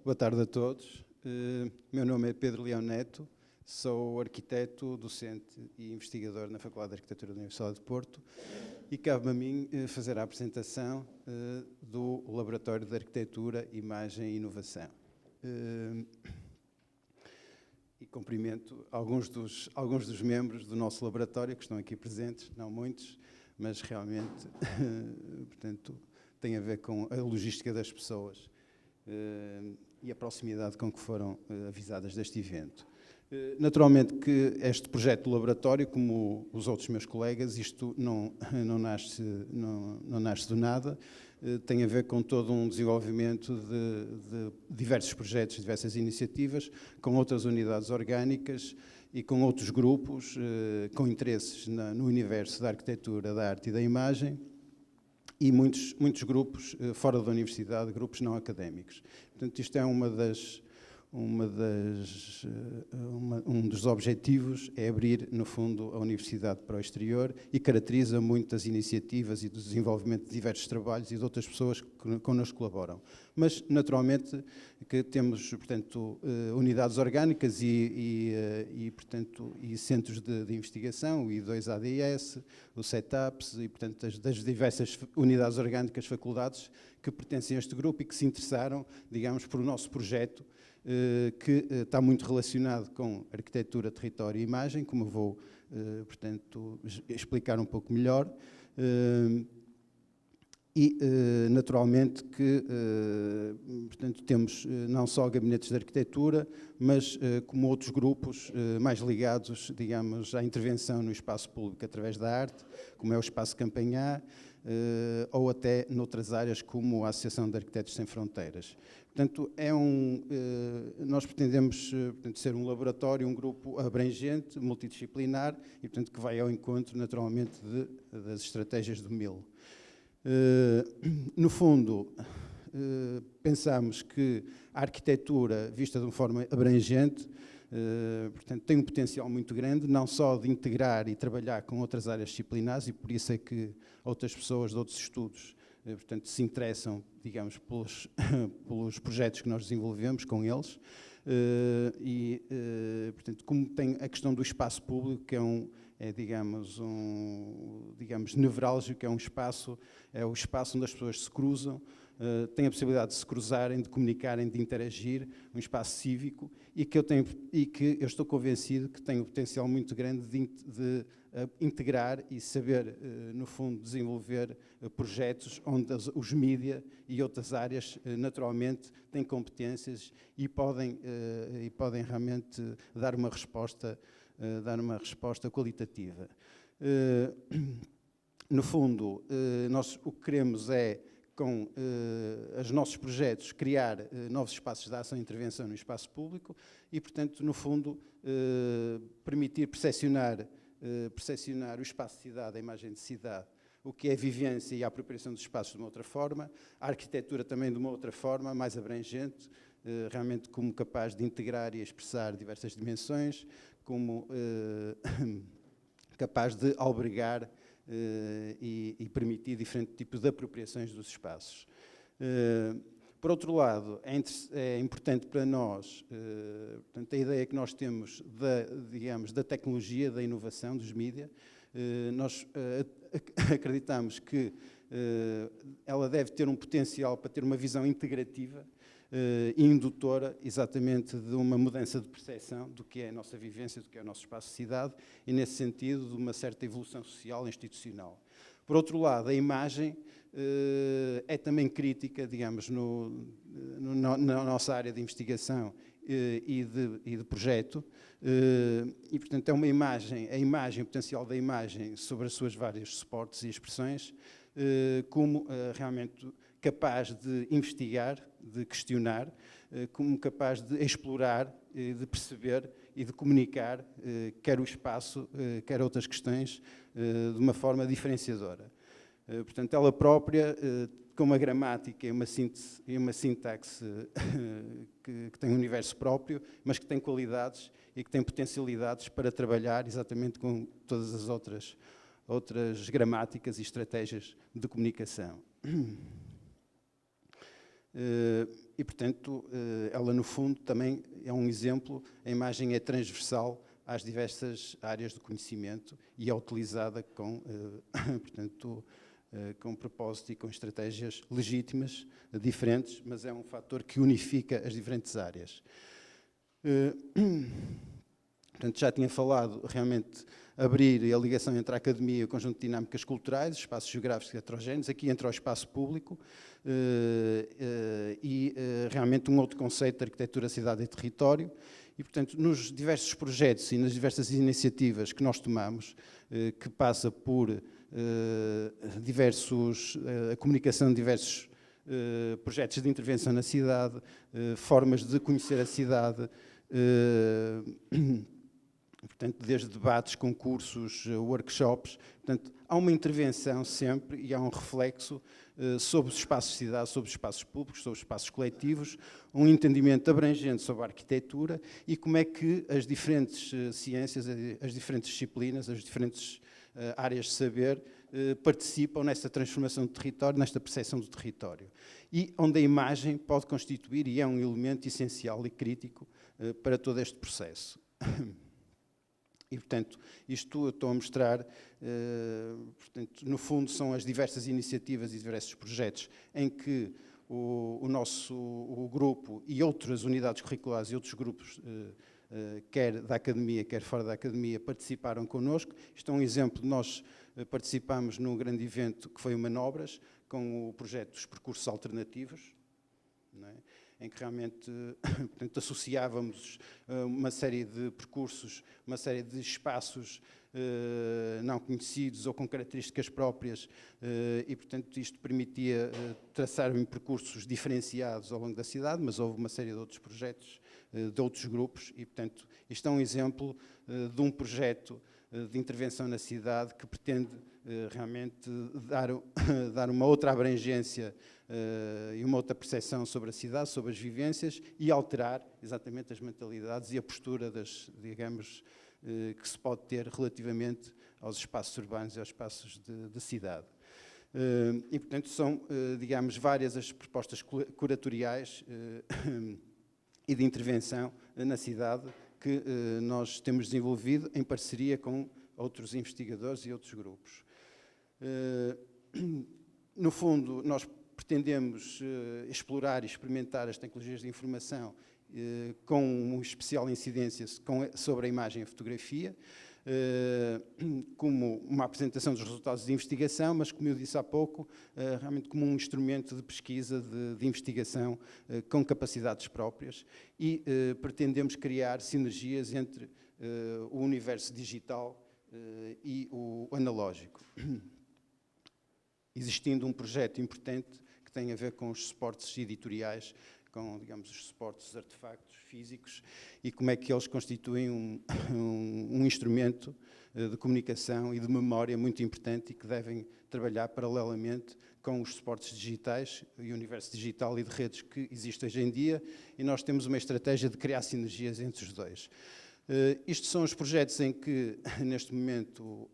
Boa tarde a todos. Meu nome é Pedro Leão Neto, sou arquiteto, docente e investigador na Faculdade de Arquitetura da Universidade de Porto e cabe-me a mim fazer a apresentação do Laboratório de Arquitetura, Imagem e Inovação. E cumprimento alguns dos membros do nosso laboratório que estão aqui presentes, não muitos, mas realmente, portanto, tem a ver com a logística das pessoas e a proximidade com que foram avisadas deste evento. Naturalmente que este projeto do laboratório, como os outros meus colegas, isto não nasce do nada, tem a ver com todo um desenvolvimento de diversos projetos, diversas iniciativas, com outras unidades orgânicas e com outros grupos com interesses no universo da arquitetura, da arte e da imagem, e muitos grupos fora da universidade, grupos não académicos. Portanto, isto é um dos objetivos é abrir, no fundo, a universidade para o exterior e caracteriza muitas iniciativas e do desenvolvimento de diversos trabalhos e de outras pessoas que connosco colaboram. Mas, naturalmente, que temos, portanto, unidades orgânicas e centros de investigação, o I2ADS, o SETAPS e, portanto, das diversas unidades orgânicas, faculdades que pertencem a este grupo e que se interessaram, digamos, por o nosso projeto, que está muito relacionado com arquitetura, território e imagem, como eu vou, portanto, explicar um pouco melhor. Naturalmente que, portanto, temos não só gabinetes de arquitetura, mas como outros grupos mais ligados, digamos, à intervenção no espaço público através da arte, como é o Espaço Campanhã, ou até noutras áreas como a Associação de Arquitetos Sem Fronteiras. Portanto, nós pretendemos ser um laboratório, um grupo abrangente, multidisciplinar e, portanto, que vai ao encontro, naturalmente, das estratégias do MIL. No fundo, pensamos que a arquitetura, vista de uma forma abrangente, portanto, tem um potencial muito grande, não só de integrar e trabalhar com outras áreas disciplinares, e por isso é que outras pessoas de outros estudos, portanto, se interessam, digamos, pelos projetos que nós desenvolvemos com eles, portanto, como tem a questão do espaço público, que digamos, nevrálgico, é o espaço onde as pessoas se cruzam, têm a possibilidade de se cruzarem, de comunicarem, de interagir, um espaço cívico, e que eu estou convencido que tem um potencial muito grande de integrar e saber, no fundo, desenvolver projetos onde os mídia e outras áreas, naturalmente, têm competências e podem realmente dar uma resposta qualitativa. No fundo, nós o que queremos é, com os nossos projetos, criar novos espaços de ação e intervenção no espaço público e, portanto, no fundo, permitir percepcionar o espaço de cidade, a imagem de cidade, o que é a vivência e a apropriação dos espaços de uma outra forma, a arquitetura também de uma outra forma, mais abrangente, realmente como capaz de integrar e expressar diversas dimensões, como capaz de albergar e permitir diferentes tipos de apropriações dos espaços. Por outro lado, é importante para nós, portanto, a ideia que nós temos da tecnologia, da inovação, dos mídia, nós acreditamos que ela deve ter um potencial para ter uma visão integrativa e indutora, exatamente, de uma mudança de percepção do que é a nossa vivência, do que é o nosso espaço de cidade, e, nesse sentido, de uma certa evolução social e institucional. Por outro lado, a imagem é também crítica, digamos, na nossa área de investigação e de projeto, e, portanto, é a imagem, o potencial da imagem sobre as suas vários suportes e expressões, como realmente capaz de investigar, de questionar, como capaz de explorar, de perceber e de comunicar, quer o espaço, quer outras questões, de uma forma diferenciadora. Portanto, ela própria, com uma gramática e uma sintaxe que tem um universo próprio, mas que tem qualidades e que tem potencialidades para trabalhar exatamente com todas as outras gramáticas e estratégias de comunicação. E, portanto, ela, no fundo, também é um exemplo, a imagem é transversal às diversas áreas do conhecimento e é utilizada com, portanto, com propósito e com estratégias legítimas, diferentes, mas é um fator que unifica as diferentes áreas. Portanto, já tinha falado, realmente, abrir a ligação entre a academia e o conjunto de dinâmicas culturais, espaços geográficos heterogéneos, aqui entra o espaço público e realmente um outro conceito de arquitetura, cidade e território. E, portanto, nos diversos projetos e nas diversas iniciativas que nós tomamos, que passa por a comunicação de diversos projetos de intervenção na cidade, formas de conhecer a cidade, portanto, desde debates, concursos, workshops. Portanto, há uma intervenção sempre e há um reflexo sobre os espaços de cidade, sobre os espaços públicos, sobre os espaços coletivos, um entendimento abrangente sobre a arquitetura e como é que as diferentes ciências, as diferentes disciplinas, as diferentes áreas de saber participam nesta transformação do território, nesta percepção do território. E onde a imagem pode constituir, e é um elemento essencial e crítico para todo este processo. E, portanto, isto eu estou a mostrar, portanto, no fundo, são as diversas iniciativas e diversos projetos em que o grupo e outras unidades curriculares e outros grupos, quer da academia, quer fora da academia, participaram connosco. Isto é um exemplo, nós participamos num grande evento que foi o Manobras, com o projeto dos percursos alternativos, não é? Em que realmente, portanto, associávamos uma série de percursos, uma série de espaços não conhecidos ou com características próprias e, portanto, isto permitia traçar percursos diferenciados ao longo da cidade, mas houve uma série de outros projetos de outros grupos e, portanto, isto é um exemplo de um projeto de intervenção na cidade que pretende realmente dar uma outra abrangência e uma outra percepção sobre a cidade, sobre as vivências e alterar exatamente as mentalidades e a postura digamos, que se pode ter relativamente aos espaços urbanos e aos espaços de cidade. E, portanto, são, digamos, várias as propostas curatoriais e de intervenção na cidade que nós temos desenvolvido em parceria com outros investigadores e outros grupos. No fundo, nós pretendemos explorar e experimentar as tecnologias de informação com uma especial incidência sobre a imagem e a fotografia, como uma apresentação dos resultados de investigação, mas, como eu disse há pouco, realmente como um instrumento de pesquisa, de investigação com capacidades próprias e pretendemos criar sinergias entre o universo digital e o analógico. Existindo um projeto importante que tem a ver com os suportes editoriais, com, digamos, os suportes artefactos físicos e como é que eles constituem um instrumento de comunicação e de memória muito importante e que devem trabalhar paralelamente com os suportes digitais e o universo digital e de redes que existe hoje em dia e nós temos uma estratégia de criar sinergias entre os dois. Isto são os projetos em que, neste momento,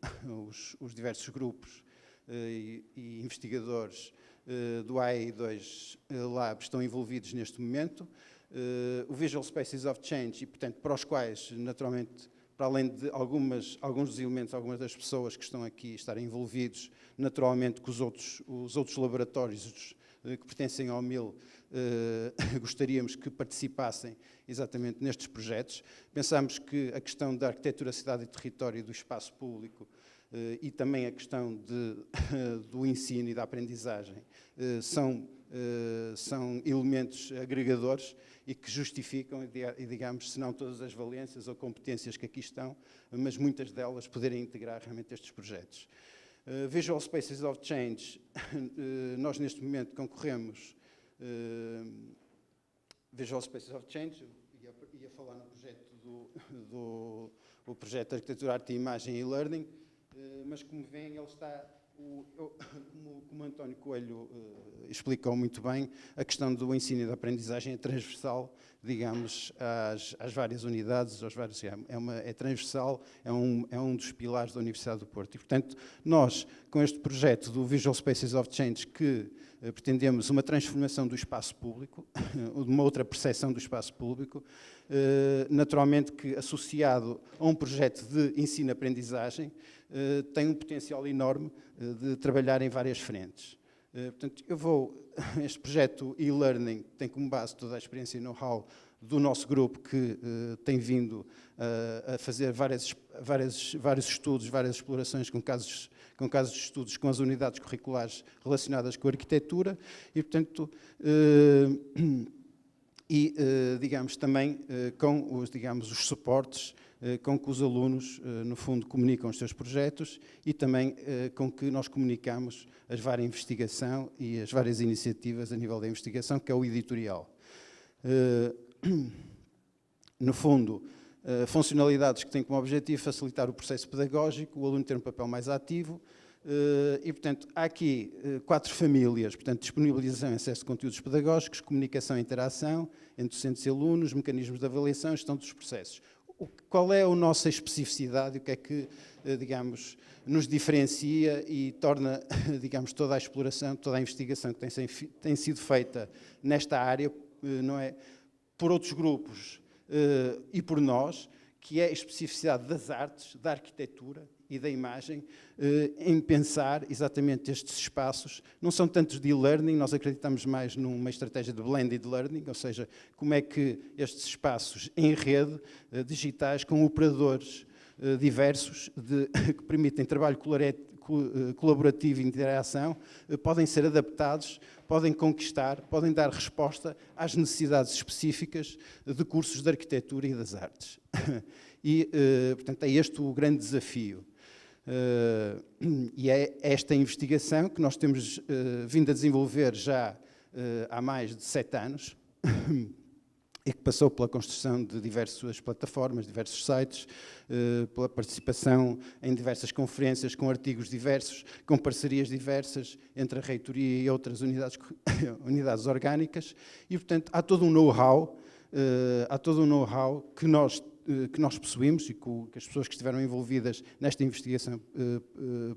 os diversos grupos e investigadores do AI2 Lab estão envolvidos neste momento. O Visual Spaces of Change, e, portanto, para os quais, naturalmente, para além de alguns dos elementos, algumas das pessoas que estão aqui estarem envolvidos, naturalmente, com os outros laboratórios que pertencem ao MIL, gostaríamos que participassem exatamente nestes projetos. Pensamos que a questão da arquitetura, cidade e território e do espaço público e também a questão do ensino e da aprendizagem são elementos agregadores e que justificam, digamos, se não todas as valências ou competências que aqui estão, mas muitas delas poderem integrar realmente estes projetos. Visual Spaces of Change, nós neste momento concorremos Visual Spaces of Change, ia falar no projeto o projeto de Arquitetura, Arte e Imagem e Learning, mas como veem, ele está, como António Coelho explicou muito bem, a questão do ensino e da aprendizagem é transversal digamos, às várias unidades, é transversal, é um dos pilares da Universidade do Porto. E, portanto, nós, com este projeto do Visual Spaces of Change, que pretendemos uma transformação do espaço público, de uma outra percepção do espaço público, naturalmente que associado a um projeto de ensino-aprendizagem, tem um potencial enorme de trabalhar em várias frentes. Portanto, este projeto e-learning tem como base toda a experiência e know-how do nosso grupo, que tem vindo a fazer vários estudos, várias explorações com casos de estudos com as unidades curriculares relacionadas com a arquitetura e, portanto, digamos, também com os suportes com que os alunos, no fundo, comunicam os seus projetos e também com que nós comunicamos as várias investigação e as várias iniciativas a nível da investigação, que é o editorial. No fundo, funcionalidades que têm como objetivo facilitar o processo pedagógico, o aluno ter um papel mais ativo e, portanto, há aqui 4 famílias, portanto, disponibilização e acesso de conteúdos pedagógicos, comunicação e interação entre docentes e alunos, mecanismos de avaliação e gestão dos processos. Qual é a nossa especificidade e o que é que, digamos, nos diferencia e torna, digamos, toda a exploração, toda a investigação que tem sido feita nesta área, não é, por outros grupos e por nós, que é a especificidade das artes, da arquitetura e da imagem, em pensar exatamente estes espaços. Não são tantos de e-learning, nós acreditamos mais numa estratégia de blended learning, ou seja, como é que estes espaços em rede, digitais, com operadores diversos, que permitem trabalho colaborativo e interação, podem ser adaptados, podem conquistar, podem dar resposta às necessidades específicas de cursos de arquitetura e das artes. E, portanto, é este o grande desafio. E é esta investigação que nós temos vindo a desenvolver já há mais de 7 anos e que passou pela construção de diversas plataformas, diversos sites, pela participação em diversas conferências, com artigos diversos, com parcerias diversas entre a reitoria e outras unidades orgânicas e, portanto, há todo um know-how que nós possuímos e que as pessoas que estiveram envolvidas nesta investigação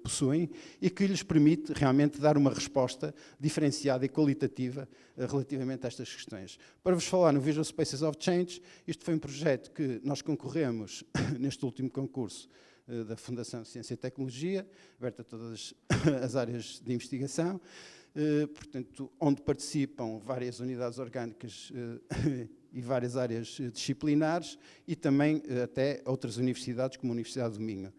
possuem e que lhes permite realmente dar uma resposta diferenciada e qualitativa relativamente a estas questões. Para vos falar no Visual Spaces of Change, isto foi um projeto que nós concorremos neste último concurso da Fundação de Ciência e Tecnologia, aberto a todas as áreas de investigação, portanto, onde participam várias unidades orgânicas e várias áreas disciplinares e também até outras universidades, como a Universidade do Minho.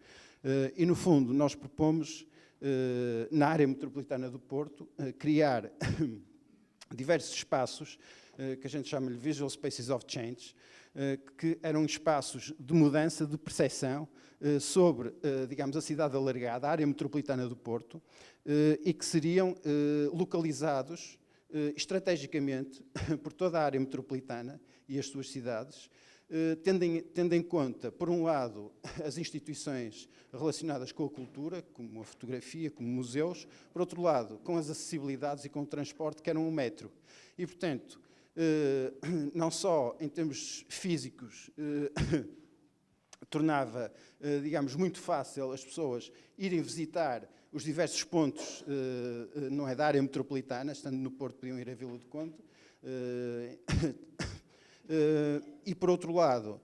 E, no fundo, nós propomos, na área metropolitana do Porto, criar diversos espaços, que a gente chama de Visual Spaces of Change, que eram espaços de mudança, de percepção sobre, digamos, a cidade alargada, a área metropolitana do Porto, e que seriam localizados estrategicamente por toda a área metropolitana e as suas cidades, tendo em conta, por um lado, as instituições relacionadas com a cultura, como a fotografia, como museus, por outro lado, com as acessibilidades e com o transporte, que eram o metro. E, portanto, não só em termos físicos, tornava, digamos, muito fácil as pessoas irem visitar os diversos pontos, não é, da área metropolitana, estando no Porto podiam ir a Vila do Conde, e por outro lado,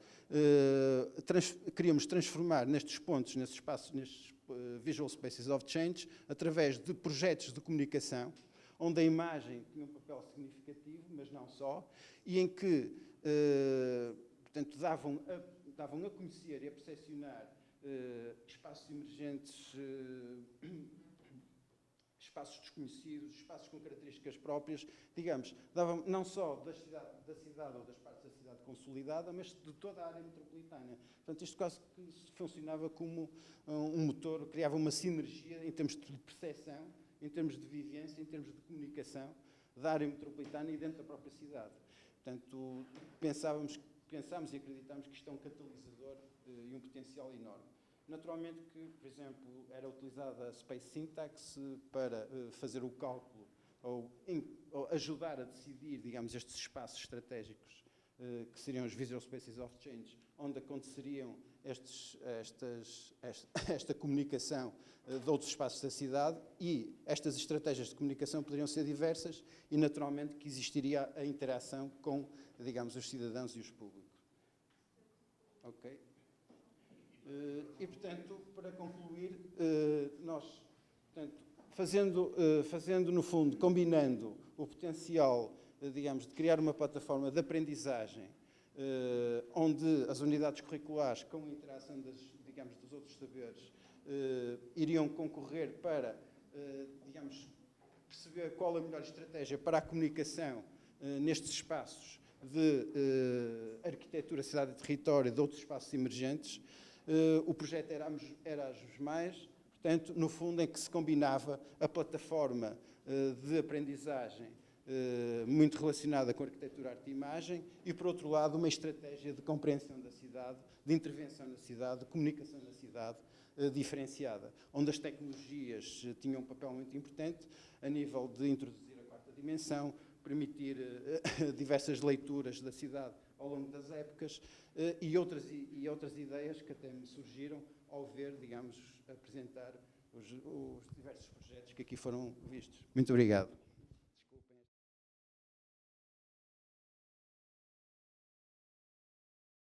queríamos transformar nestes pontos, nestes espaços, nestes Visual Spaces of Change, através de projetos de comunicação, onde a imagem tinha um papel significativo, mas não só, e em que, portanto, davam a conhecer e a percepcionar espaços emergentes, espaços desconhecidos, espaços com características próprias, digamos, davam não só da cidade ou das partes da cidade consolidada, mas de toda a área metropolitana. Portanto, isto quase que funcionava como um motor, criava uma sinergia em termos de percepção, em termos de vivência, em termos de comunicação da área metropolitana e dentro da própria cidade. Portanto, pensámos e acreditámos que isto é um catalisador e um potencial enorme. Naturalmente que, por exemplo, era utilizada a Space Syntax para fazer o cálculo ou ajudar a decidir, digamos, estes espaços estratégicos que seriam os Visual Spaces of Change, onde aconteceriam esta comunicação de outros espaços da cidade, e estas estratégias de comunicação poderiam ser diversas e, naturalmente, que existiria a interação com, digamos, os cidadãos e os públicos. Ok? E, portanto, para concluir, nós, portanto, fazendo, no fundo, combinando o potencial, digamos, de criar uma plataforma de aprendizagem, onde as unidades curriculares, com a interação digamos, dos outros saberes, iriam concorrer para, digamos, perceber qual a melhor estratégia para a comunicação nestes espaços de arquitetura, cidade e território, de outros espaços emergentes. O projeto Erasmus+, portanto, no fundo, em que se combinava a plataforma de aprendizagem muito relacionada com a arquitetura, arte e imagem, e, por outro lado, uma estratégia de compreensão da cidade, de intervenção na cidade, de comunicação na cidade diferenciada, onde as tecnologias tinham um papel muito importante a nível de introduzir a quarta dimensão, permitir diversas leituras da cidade ao longo das épocas e outras ideias que até me surgiram ao ver, digamos, apresentar os diversos projetos que aqui foram vistos. Muito obrigado.